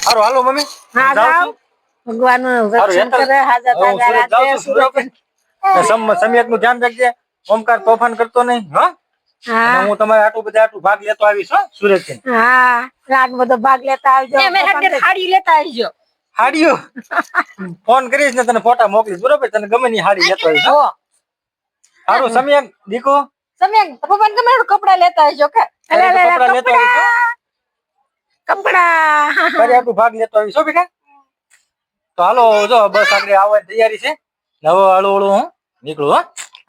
હારું હાલો મમ્મી હા જાવ ભગવાનનું રક્ષણ કરે હાજર તાજા રાતે સુરત સમિયક નું ધ્યાન રાખજે ઓમકાર તોફાન કરતો નહીં હો હા હું તમારે આટલું ભાગ લેતો આવીશ હો સુરત થી હા રાત બધો ભાગ લેતા આવજો મે હાડે હાડી લેતા આવજો હાડીઓ ફોન કરીશ ને તને ફોટા મોકલીશ બરોબર તને ગમે ની હાડી લેતો આવીશ હો હારું સમિયક દીકો તમે પપ્પાને ગમે કપડા લેતા આવજો કે કપડા લેતો આવીશ કપડા તારે આટલું ભાગ લેતો આવીશ હો બેટા તો હાલો જો બસ આગળ આવવાની તૈયારી છે હવે હળુ હું નીકળું હો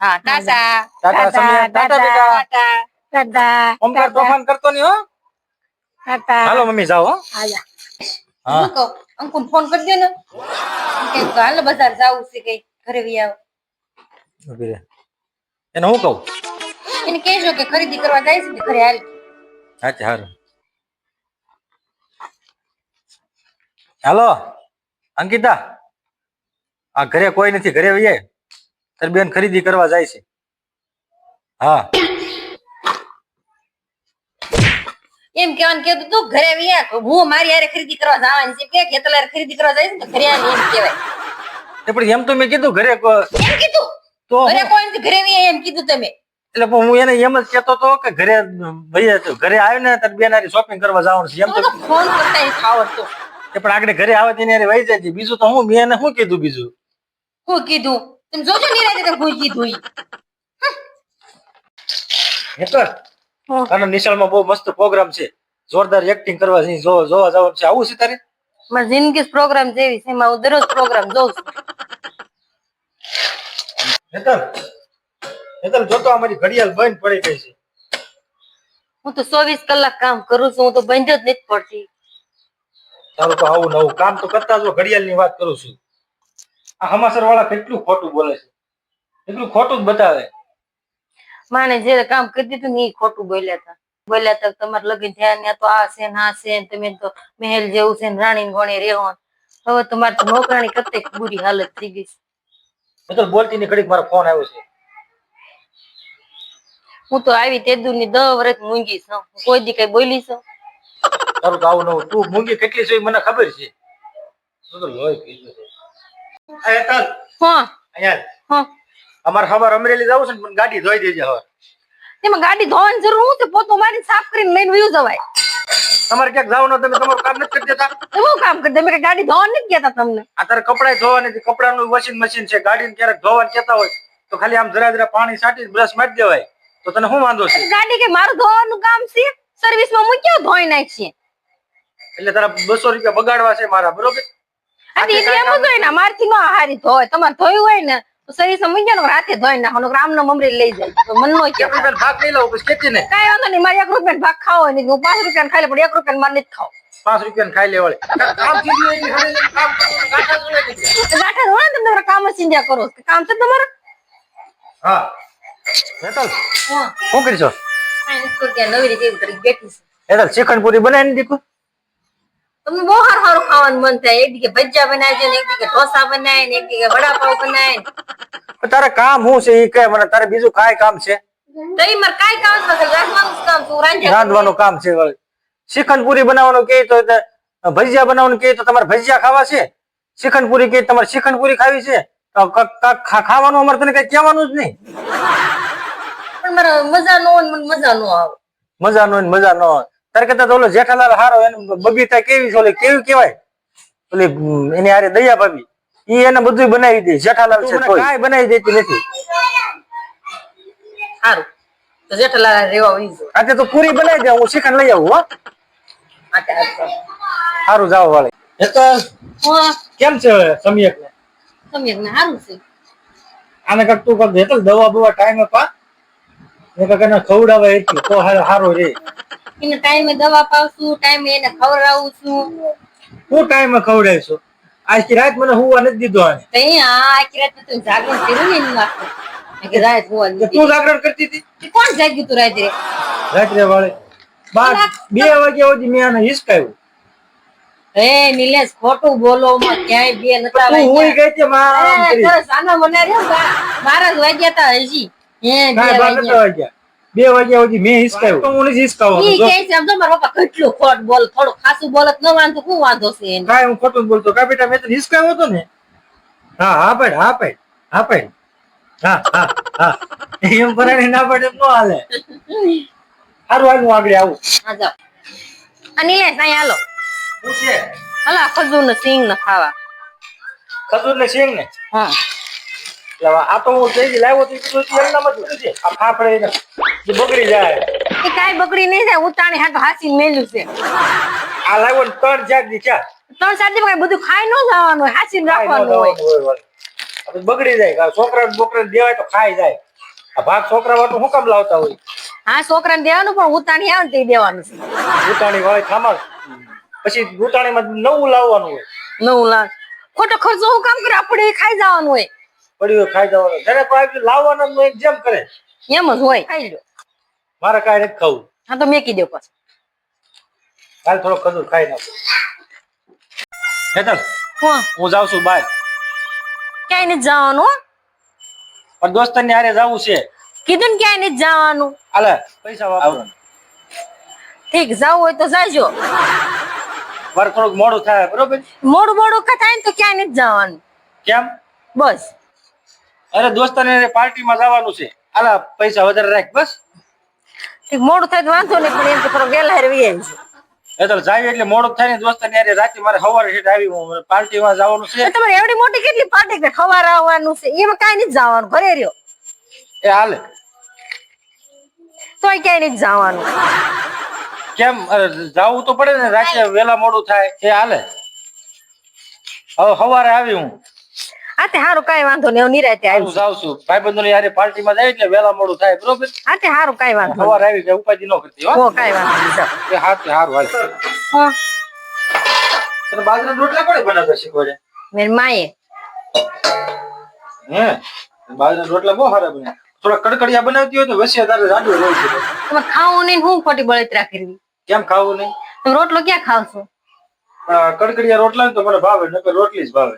હા ટાટા ટાટા સમિયક ટાટા બેટા ટાટા ઓમકાર તોફાન કરતો નહીં હો ટાટા હાલો મમ્મી જાઓ હો આયા હા હું કહું અંકુર ફોન કરી દે ને કે હાલ બજાર જાવું છે કઈ ઘરે વી આવ ઉભી રે એને હું કહું એને કહેજો કે ખરીદી કરવા જાય છે ઘરે હાલ અચ્છા હારું હાલો અંકિતા આ ઘરે કોઈ નથી ઘરે વહી આય તારી બેન ખરીદી કરવા જાય છે હા એમ કેવાનું કીધું તું ઘરે વી આ તો હું મારી હારે ખરીદી કરવા જવાની છે કે કેટલારે ખરીદી કરવા જાય છે તો ઘરે આવ એમ કહેવાય પણ એમ તો મેં કીધું ઘરે એમ કીધું તો ઘરે કોઈ નથી ઘરે વી એમ કીધું તમે એટલે પણ હું એને એમ જ કહેતો હતો કે ઘરે ભાઈ ઘરે આવ્યો ને તારી બેન હારી શોપિંગ કરવા જવાનું છે એમ તો ફોન કરતા નથી આવડતો પણ આગળ ઘરે આવે તેને હારી વહી જાય છે બીજું તો હું મેં એને શું કીધું બીજું હું કીધું તમે જોજો નિરાતે તમે હું કીધું ઈ હેતર આનો નિશાળમાં બહુ મસ્ત પ્રોગ્રામ છે જોરદાર એક્ટિંગ કરવા છે જોવા જવાનું છે આવું છે તારે મારી જિંદગી પ્રોગ્રામ જેવી છે એમાં હું દરરોજ પ્રોગ્રામ જોઉં છું હેતર જોતો અમારી ઘડિયાળ બંધ પડી ગઈ છે હું તો 24 કલાક કામ કરું છું હું તો બંધ જ નથી પડતી તારું તો આવું નવું કામ તો કરતા જો ઘડિયાળ ની વાત કરું છું આ હમાસર વાળા કેટલું ખોટું બોલે છે એટલું ખોટું જ બતાવે માને જે કામ કરી દીધું ને એ ખોટું બોલ્યા હતા તમારે લગન થયા ને તો આ છે ને આ છે ને તમે તો મહેલ જેવું છે ને રાણી ગોણે રહેવાનું હવે તમારે તો નોકરાણી કરતા બુરી હાલત થઈ ગઈ છે તો બોલતી ની ઘડીક મારો ફોન આવ્યો છે હું તો આવી તેદુ ની 10 વર્ષ મૂંગી છું કોઈ દી કઈ બોલી છું તારું તો આવું નવું તું મૂંગી કેટલી છે મને ખબર છે તું તો લોહી પીધું છે એ હેતલ હા અહીંયા હા અમારે ખબર અમરેલી જવું છે ને પણ ગાડી ધોઈ દેજે હવે એમાં ગાડી ધોવાની જરૂર હું તો પોતું મારી સાફ કરીને લઈને વયું જવાય તમારે ક્યાંક જવાનું તમે તમારું કામ નથી કરી દેતા એવું કામ કરી તમે ગાડી ધોવાની નથી કહેતા તમને આ તારે કપડા ધોવાની નથી કપડાનું વોશિંગ મશીન છે ગાડીને ક્યારેક ધોવાનું કહેતા હોય તો ખાલી આમ જરા જરા પાણી છાંટી બ્રશ મારી દેવાય તો તને શું વાંધો છે ગાડી કે મારું ધોવાનું કામ છે સર્વિસ માં મૂક્યો ધોઈ નાખશે એટલે તારા 200 રૂપિયા બગાડવા છે મારા બરોબર આ દીદી એમ જ હોય ને મારથી નો હારી ધોય તમારે ધોયું હોય ને તો સર્વિસ માં મૂક્યો ને રાતે ધોઈ નાખો રામનો મમરી લઈ જાય તો મન નો કે 1 રૂપિયા ભાગ લઈ લઉં પછી ખેતી ને કઈ વાંધો નહીં મારે 1 રૂપિયા ભાગ ખાવો નહીં હું 5 રૂપિયા ખાઈ લે પણ 1 રૂપિયા મારે નથી ખાવ 5 રૂપિયા ખાઈ લે વળે કામ થઈ ગયું એટલે ખાલી કામ કરવાનું ગાંઠા જોડે દીધું. ગાંઠા ધોવા ને તમે કામ જ સિંધ્યા કરો કામ છે તમારે હા હેતલ હા શું કરી છો આ ઇસ્કો કે નવી રીતે કરી બેઠી છે હેતલ શ્રીખંડ પૂરી બનાવીને દીકું તમને બહુ સારું ખાવાનું મન થાય એક દીકે ભજીયા બનાવે છે ને એક દીકે ઢોસા બનાવે ને એક દીકે વડાપાવ બનાવે તારે કામ શું છે એ કે મને તારે બીજું કાંઈ કામ છે તો ઈ મારે કાઈ કામ નથી રાંધવાનું જ કામ તું રાંધવાનું કામ છે વળી. શ્રીખંડ પૂરી બનાવવાનું કે તો ભજીયા બનાવવાનું કે તો તમારે ભજીયા ખાવા છે શ્રીખંડ પૂરી કે તમારે શ્રીખંડ પૂરી ખાવી છે તો ખાવાનું અમારે તને કઈ કહેવાનું જ નહીં પણ મારે મજા ન હોય મને મજા ન આવે મજા નો મજા નો તારે કરતા તો ઓલો જેઠાલાલ હારો એને બબીતા કેવી છે ઓલી કેવી કેવાય ઓલી એની હારે દયા ભાભી ઈ એને બધું બનાવી દે જેઠાલાલ છે કોઈ કાંઈ બનાવી દેતી નથી સારું તો જેઠાલાલ રેવા વઈ જો આજે તો પૂરી બનાવી દે હું શ્રીખંડ લઈ આવું હો સારું જાવ વાળે એ તો કેમ છે સમિયક ને સમ્યક ને સારું છે આને કાક તું કાક દેતો દવા બવા ટાઈમે પા એ કાક એને ખવડાવે એટલું તો હારો રે એને ટાઈમે દવા પાવશું ટાઈમે એને ખવડાવું છું હું ટાઈમે ખવડાવીશું આજ રાત મને હુવા નથી દીધો આને કઈ આ આખી રાત તું જાગરણ કર્યું ને એની વાત કે રાત હોવા તો તું જાગરણ કરતી હતી કોણ જાગ્યું તું રાત્રે રાત્રે વાળે 2 વાગ્યા સુધી મેં આને હિસકાવ્યું હે નિલેશ ખોટું બોલો માં ક્યાંય બે નતા તું હુઈ ગઈ તે મારા આરામ કરી સરસ આના મને રે 12 વાગ્યા તા હજી હે 2 કાંઈ બાર નતા વાગ્યા વાગ્યા 2 વાગ્યા સુધી મેં હિસકાવ્યો તો હું નથી હિસકાવવાનો ઈ જો. કે છે આમ તો મારા પપ્પા કેટલું ખોટ બોલ થોડું ખાસું બોલત ન વાંધો શું વાંધો છે એને કાંઈ હું ખોટું જ બોલતો કા બેટા મેં તો હિસકાવ્યો હતો ને હા પાડ હા એમ પરાણે ના પાડે એમ નો હાલે સારું હાલ હું આગળ આવું હા જાઓ અને લે સાઈ હાલો શું છે હલા ખજૂર ને સિંગ ને ખાવા ખજૂર ને શેંગ ને હા એટલે હવે આ તો હું જઈ લાવ્યો તો એ કીધું હતું એમનામાં જ છે આ ફાફડે ને જે બગડી જાય એ કાઈ બગડી નહીં જાય ઉતાણી હાટો હાસી મેલ્યું છે આ લાવ્યો ને 3 જાગ દી ચાર 3-4 દિવસ બધું ખાઈ ન જવાનું હોય હાસી રાખવાનું હોય હવે બગડી જાય છોકરા બોકરા દેવાય તો ખાઈ જાય આ ભાગ છોકરા વાળું શું કામ લાવતા હોય હા છોકરાને દેવાનું પણ ઉતાણી આવે ને તે દેવાનું છે ઉતાણી વાળી ખામા પછી ઉતાણીમાં નવું લાવવાનું હોય નવું લાખ ખોટો ખર્ચો હું કામ કરે આપણે ખાઈ જવાનું હોય પડ્યું હોય ખાઈ જવાનું જયારે કોઈ લાવવાનું નું એક જેમ કરે એમ જ હોય ખાઈ લો મારે કાંઈ નથી ખાવું હા તો મેકી દો પછી કાલ થોડો ખજૂર ખાઈ નાખું હેતલ હા હું જાઉં છું બહાર ક્યાંય નથી જવાનું હો. પણ દોસ્તને હારે જવું છે કીધું ને ક્યાંય નથી જવાનું હાલે પૈસા વાપરવાનું ઠીક જવું હોય તો જાજો મારે થોડુંક મોડું થાય બરોબર મોડું મોડું થાય ને તો ક્યાંય નથી જવાનું કેમ બસ અરે દોસ્તાને પાર્ટીમાં જવાનું છે હાલા પૈસા વધારે રાખ બસ ઠીક મોડું થાય તો વાંધો નહીં પણ એમ તો થોડો વહેલા હેરવી આવી એટલે જાવી એટલે મોડું થાય ને દોસ્તાને હારે રાતે મારે સવારે સીટ આવી હું પાર્ટીમાં જવાનું છે તમારે એવડી મોટી કેટલી પાર્ટી કે ખવાર આવવાનું છે એમાં કાંઈ નથી જવાનું ઘરે રહ્યો એ હાલે તોય ક્યાંય નથી જવાનું કેમ જાવું તો પડે ને રાતે વેલા મોડું થાય એ હાલે હવે સવારે આવી હું આ તે હારું કાંઈ વાંધો નહીં હું નિરાતે હું આવી જાઉં છું ભાઈબંધોની હારે પાર્ટીમાં જાય એટલે વેલા મોડું થાય બરોબર આ તે હારું કાંઈ વાંધો નહીં. સવારે આવી કે ઉપાધિ ન કરતી હો હો કાંઈ વાંધો નહીં જાઓ. એ હારું હાલ હા તને બાજરાના રોટલા કોણે બનાવતા શીખવાડે મેરી માએ હે બાજરાના રોટલા બહુ સારા બને થોડા કડકડિયા બનાવતી હોય તો વચ્ચે તારે રાડું રહે છે તમે ખાવું નહીં ને હું ખોટી બળતરા કરવી કેમ ખાવું નહીં તમે રોટલો ક્યાં ખાવશો કડકડિયા રોટલા ને તો મને ભાવે નકર રોટલી જ ભાવે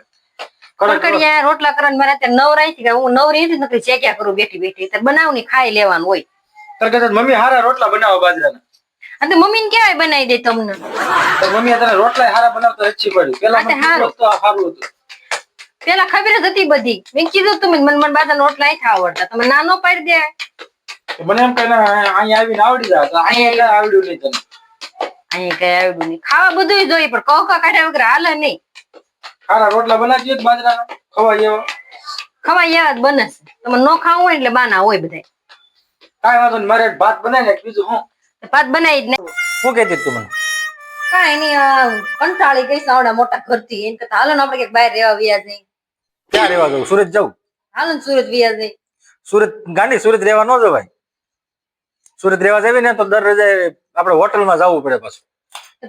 કડકડિયા રોટલા કરવાની મારે અત્યારે નવરાઈ થી હું નવરી નથી નકરી ચેક્યા કરું બેઠી બેઠી ત્યારે બનાવું ને ખાઈ લેવાનું હોય તારે મમ્મી હારા રોટલા બનાવો બાજરાના અને મમ્મી ને કેવાય બનાવી દે તમને તો મમ્મી તને રોટલા હારા બનાવતા રચી પડી પેલા મને હારું. તો સારું હતું પેલા ખબર જ હતી બધી મેં કીધું તમે મને બાજુ રોટલા નહીં આવડતા તમે નાનો પાડી દે મને એમ કહીને અહીંયા આવીને આવડી જાય તો અહીંયા આવડ્યું નહીં તને અહીંયા કઈ આવડું નહીં ખાવા બધું જોઈએ પણ કહો કાઢ્યા વગર હાલે નહીં હારા રોટલા બનાવતી હોય બાજરાના ખવાય એવા ખવાય એવા જ બને છે તમે ન ખાવું હોય એટલે બાના હોય બધા કાંઈ વાંધો નહીં મારે એક ભાત બનાવી નાખ બીજું હું ભાત બનાવી જ નહીં શું કહેતી તું મને કાંઈ નહીં કંટાળી ગઈ છે આવડા મોટા ઘરથી એને કરતા હાલો ને આપણે ક્યાંક બહાર રહેવા વ્યા જઈ ક્યાં રહેવા જવું સુરત જવું હાલો ને સુરત વ્યા જઈ સુરત ગાંડી સુરત રહેવા ન જવાય સુરત રહેવા જવી ને તો દર રોજે આપણે હોટલમાં જવું પડે પાછું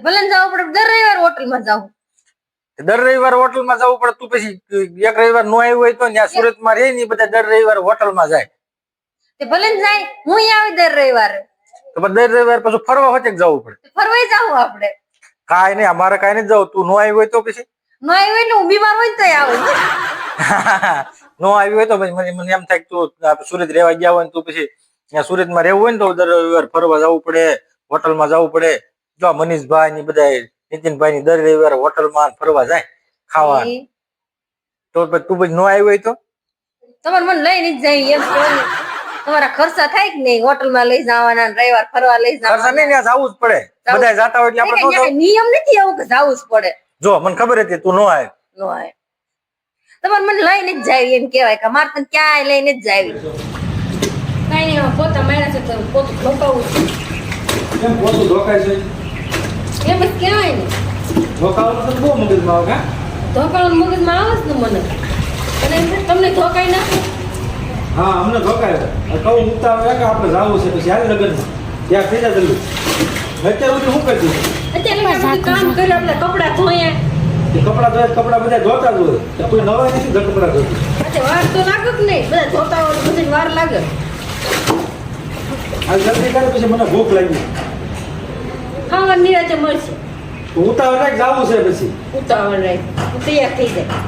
ભલે ને જવું પડે દર રવિવાર હોટલમાં જાવું દર રવિવાર હોટલમાં જવું પડે તું પછી એક રવિવાર નો આવ્યું હોય તો ત્યાં સુરતમાં રહી ને બધા દર રવિવાર હોટલમાં જાય તે ભલે ને જાય હું અહીંયા આવી દર રવિવારે તો પછી દર રવિવાર પાછું ફરવા હોતે જવું પડે ફરવાઈ જાવું આપણે કાંઈ નહીં અમારે કાંઈ નથી જવું તું નો આવ્યું હોય તો પછી ન આવ્યું એટલે હું બીમાર હોય ને તોય આવે નો આવ્યું હોય તો પછી મને એમ થાય કે તું સુરત રહેવા ગયા હોય ને તું પછી ત્યાં સુરતમાં રહેવું હોય ને તો દર રવિવાર ફરવા જવું પડે હોટલમાં જવું પડે જો મનીષભાઈ ની બધા નીતિનભાઈ ની દર રવિવારે હોટલમાં ફરવા જાય ખાવા તો પછી તું પછી નો આવ્યું હોય તો તમારે મને લઈને જ જાય એમ કહો ને તમારા ખર્ચા થાય કે નહીં હોટલમાં લઈ જવાના ને રવિવાર ફરવા લઈ ખર્ચા જવાના નહીં ત્યાં જવું જ પડે બધા જાતા હોય એટલે આપણે ન જવું. નિયમ નથી એવું કે જવું જ પડે જો મને ખબર હતી તું નો આવે નો આવે તમારે મને લઈને જ જાય એમ કેવાય કે મારે તને ક્યાંય લઈને જ જાય કઈ નહીં પોતા માર્યા છે તો પોતું ધોકાવું કેમ પોતું ધોકાય છે એમ જ કહેવાય ને ધોકાવાનું તો બહુ મગજમાં આવે કા ધોકાવાનું મગજમાં આવે જ ને મને અને એમ થાય તમને ધોકાઈ નાખો હા અમને ધોકાય કહું ઉતાવળ કે આપણે જાવું છે પછી હાલ લગનમાં ત્યાં થઈ જાય જલ્દી અત્યારે સુધી શું કરી દીધું અત્યારે બધું કામ કર્યું આપણે કપડાં ધોયા કપડા ધોય કપડા બધા ધોતા જ હોય કોઈ નવા નથી કપડા ધોતી અચ્છા વાર તો લાગે કે નહીં બધા ધોતા હોય તો બધી વાર લાગે આ જલ્દી કરે પછી મને ભૂખ લાગી ખાવા નિરાતે મળશે ઉતાવળ રાખ જાવું છે પછી ઉતાવળ રહી તૈયાર થઈ જાય